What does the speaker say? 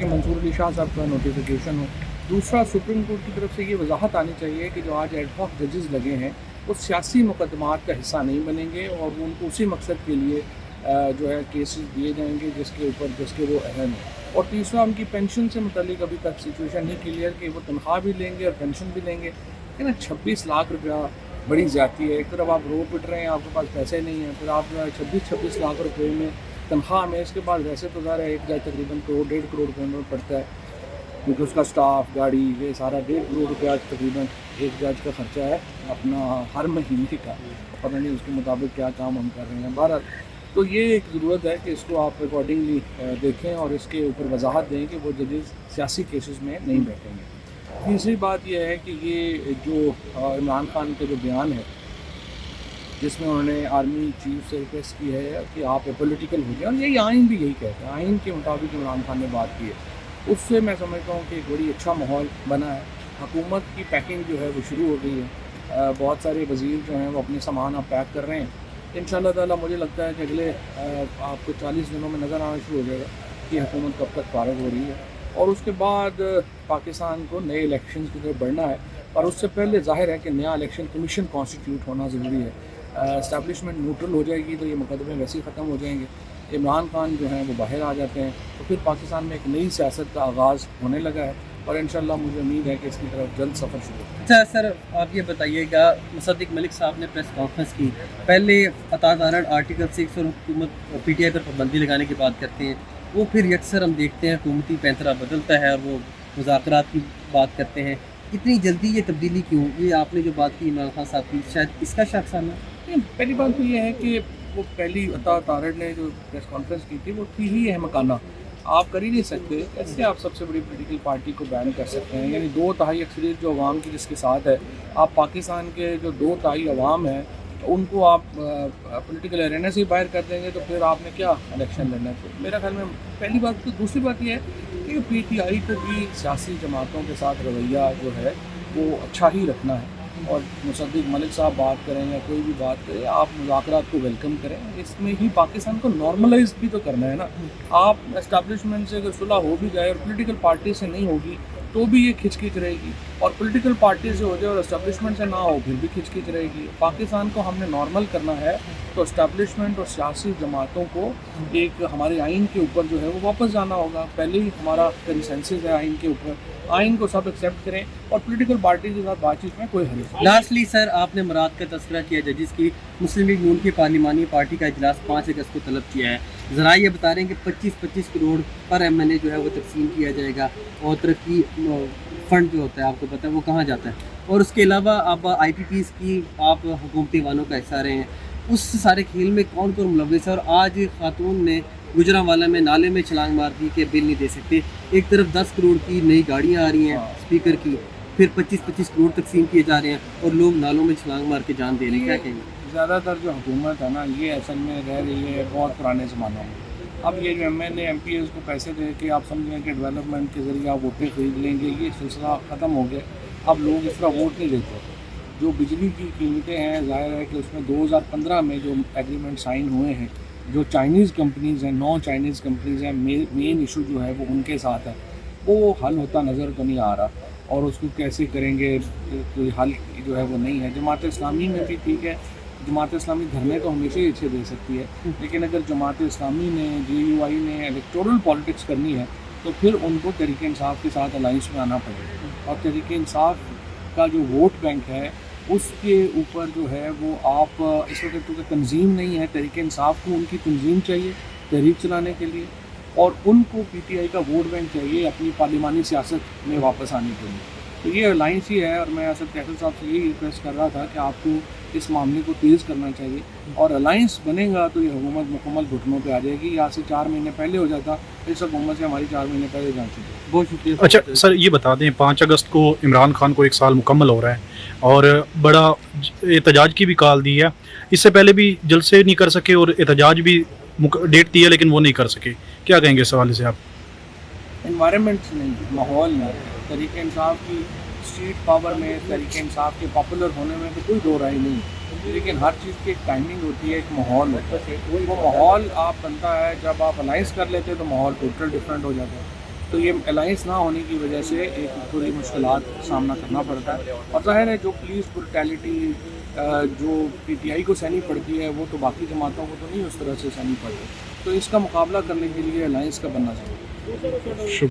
कि मंसूर अली शाह साहब का नोटिफिकेशन हो। दूसरा, सुप्रीम कोर्ट की तरफ से ये वजाहत आनी चाहिए कि जो आज एडहॉक जजेस लगे हैं वो सियासी मुकदमात का हिस्सा नहीं बनेंगे और वो उनको उसी मकसद के लिए जो है केसेस दिए जाएंगे जिसके वो अहम है। और तीसरा, उनकी पेंशन से मुतल्लिक अभी तक सिचुएशन नहीं क्लियर कि वो तनख्वाह भी लेंगे और पेंशन भी लेंगे। है ना, 26 लाख रुपया बड़ी ज़्यादती है। एक तरफ आप रो पिट रहे हैं, आपके पास पैसे नहीं हैं, फिर आप 26 लाख रुपए में तनख्वाह में, इसके बाद वैसे तो ज़रा एक जज तकरीबन करोड़ 1.5 करोड़ रुपये में पड़ता है क्योंकि उसका स्टाफ, गाड़ी, ये सारा 1.5 करोड़ रुपया तकरीबन एक जज का ख़र्चा है अपना हर महीने का। पता नहीं उसके मुताबिक क्या काम हम कर रहे हैं। बहरहाल तो ये एक ज़रूरत है कि इसको आप अकॉर्डिंगली देखें और इसके ऊपर वजाहत दें कि वो जजेस सियासी केसेस में नहीं बैठेंगे। तीसरी बात यह है कि ये जो इमरान खान का जो बयान है जिसमें उन्होंने आर्मी चीफ से रिक्वेस्ट की है कि आप पॉलिटिकल हो जाए, और यही आइन भी यही कहता है, आइन के मुताबिक इमरान खान ने बात की है, उससे मैं समझता हूँ कि एक बड़ी अच्छा माहौल बना है। हुकूमत की पैकिंग जो है वो शुरू हो गई है। बहुत सारे वज़ीर जो हैं वो अपने सामान अब पैक कर रहे हैं। इंशाअल्लाह ताला मुझे लगता है कि अगले आपको 40 दिनों में नज़र आना शुरू हो जाएगा कि हुकूमत कब तक फारग हो रही है, और उसके बाद पाकिस्तान को नए इलेक्शन की तरफ बढ़ना है। और उससे पहले ज़ाहिर है कि नया इलेक्शन कमीशन कॉन्स्टिट्यूट होना ज़रूरी है। इस्टेब्लिशमेंट न्यूट्रल हो जाएगी तो ये मुकदमे वैसे ही ख़त्म हो जाएंगे। इमरान खान जो हैं वो बाहर आ जाते हैं तो फिर पाकिस्तान में एक नई सियासत का आगाज़ होने लगा है, और इंशाअल्लाह मुझे उम्मीद है कि इसकी तरफ जल्द सफ़र शुरू होगा। अच्छा सर, आप ये बताइएगा, मुसद्दिक मलिक साहब ने प्रेस कॉन्फ्रेंस की, पहले अतादारन आर्टिकल 6 और हुकूमत PTI पर पाबंदी लगाने की बात करते हैं, वो फिर अक्सर हम देखते हैं हुकूमती पैंतरा बदलता है और वो मुज़ाकरात की बात करते हैं। इतनी जल्दी ये तब्दीली क्यों? ये आपने जो बात की इमरान खान साहब की, शायद इसका शख्स आना। पहली बात तो ये है कि वो पहली अता तारड़ ने जो प्रेस कॉन्फ्रेंस की थी वो थी ही अहमकाना। आप कर ही नहीं सकते, कैसे आप सबसे बड़ी पॉलिटिकल पार्टी को बैन कर सकते हैं? यानी 2/3 अक्सरियत जो अवाम की जिसके साथ है, आप पाकिस्तान के जो 2/3 अवाम है उनको आप पॉलिटिकल अरेना से ही बाहर कर देंगे तो फिर आपने क्या इलेक्शन लड़ना है? तो मेरा ख्याल में पहली बात तो, दूसरी बात यह है कि PTI को भी सियासी जमातों के साथ रवैया जो है वो अच्छा ही रखना है, और मुसद्दिक मलिक साहब बात करें या कोई भी बात करे, आप मुज़ाकरात को वेलकम करें। इसमें ही पाकिस्तान को नॉर्मलाइज भी तो करना है ना। आप एस्टेब्लिशमेंट से अगर सुलह हो भी जाए और पॉलिटिकल पार्टी से नहीं होगी तो भी ये खिचखिच रहेगी, और पॉलिटिकल पार्टी से हो जाए और एस्टेब्लिशमेंट से ना हो फिर भी खिचखिच रहेगी। पाकिस्तान को हमने नॉर्मल करना है तो एस्टेब्लिशमेंट और सियासी जमातों को एक हमारे आइन के ऊपर जो है वो वापस जाना होगा। पहले ही हमारा कंसेंसस है आइन के ऊपर, आइन को सब एक्सेप्ट करें और पॉलिटिकल पार्टी के साथ बातचीत में कोई हल नहीं। लास्टली सर, आपने मुराद का तस्करा किया जजेस की, मुस्लिम लीग नून की पार्लिमानी पार्टी का इजलास 5 अगस्त को तलब किया है। ज़रा ये बता रहे हैं कि 25-25 करोड़ पर MNA जो है वो तकसीम किया जाएगा, और तरक्की फ़ंड जो होता है आपको पता है वो कहाँ जाता है, और उसके अलावा आप IPPs की आप हुकूमती वालों का हिस्सा रहे हैं, उस सारे खेल में कौन कौन मुलव्वस है? और आज खातून ने गुजरांवाला में नाले में छलांग मार दी कि बिल नहीं दे सकते। एक तरफ 10 करोड़ की नई गाड़ियाँ आ रही हैं स्पीकर की, फिर 25-25 करोड़ तकसीम किए जा रहे हैं और लोग नालों में छलांग मार के जान दे रहे हैं। क्या कहेंगे? ज़्यादातर जो हुकूमत है ना, ये असल में रह रही है बहुत पुराने ज़मानों में। अब ये जो MNA MPs को पैसे दे के आप समझें कि डेवलपमेंट के ज़रिए आप वोटें खरीद लेंगे, ये सिलसिला ख़त्म हो गया। अब लोग इस तरह वोट नहीं देते। जो बिजली की कीमतें हैं, ज़ाहिर है कि उसमें 2015 में जो एग्रीमेंट साइन हुए हैं, जो चाइनीज़ कंपनीज़ हैं, 9 चाइनीज़ कंपनीज़ हैं, मेन इशू जो है वो उनके साथ है, वो हल होता नज़र तो नहीं आ रहा, और उसको कैसे करेंगे कोई हल जो है वो नहीं है। जमात इस्लामी में भी ठीक है, जमात इस्लामी धरने तो हमेशा ही अच्छे दे सकती है, लेकिन अगर जमात इस्लामी ने, JUI ने इलेक्टोरल पॉलिटिक्स करनी है तो फिर उनको तहरीक इंसाफ के साथ अलाइंस में आना पड़ेगा, और तहरीक इंसाफ का जो वोट बैंक है उसके ऊपर जो है वो आप इस वक्त क्योंकि तंजीम नहीं है, तहरीक इंसाफ को उनकी तंजीम चाहिए तहरीक चलाने के लिए, और उनको PTI का वोट बैंक चाहिए अपनी पार्लिमानी सियासत में वापस आने के लिए। तो ये अलाइंस ही है, और मैं असद कैसल साहब से यही रिक्वेस्ट कर रहा था कि आपको इस मामले को तेज़ करना चाहिए, और अलाइंस बनेगा तो ये हुकूमत मुकम्मल घुटनों पे आ जाएगी। यहाँ से 4 महीने पहले हो जाता, इस हुकूमत से हमारी 4 महीने पहले जान चुकी है। बहुत शुक्रिया। अच्छा सर, ये बता दें 5 अगस्त को इमरान खान को 1 साल मुकम्मल हो रहा है और बड़ा एहतजाज की भी कॉल दी है। इससे पहले भी जलसे नहीं कर सके और एहतजाज भी डेट दी है लेकिन वो नहीं कर सके, क्या कहेंगे इस हवाले से आप? इन्वायरमेंट नहीं, माहौल नहीं, तहरीक इंसाफ की स्ट्रीट पावर में, तहरीक इंसाफ के पॉपुलर होने में तो कोई दो राय नहीं, लेकिन हर चीज़ की एक टाइमिंग होती है, एक माहौल होता है। वो माहौल आप बनता है जब आप अलाइंस कर लेते हैं तो माहौल टोटल डिफरेंट हो जाता है। تو یہ الائنس نہ ہونے کی وجہ سے ایک تھوڑی مشکلات کا سامنا کرنا پڑتا ہے. اور ظاہر ہے جو پولیس برٹیلٹی جو پی ٹی آئی کو سہنی پڑتی ہے وہ تو باقی جماعتوں کو تو نہیں اس طرح سے سہنی پڑتی. تو اس کا مقابلہ کرنے کے لیے الائنس کا بننا چاہیے. شکریہ.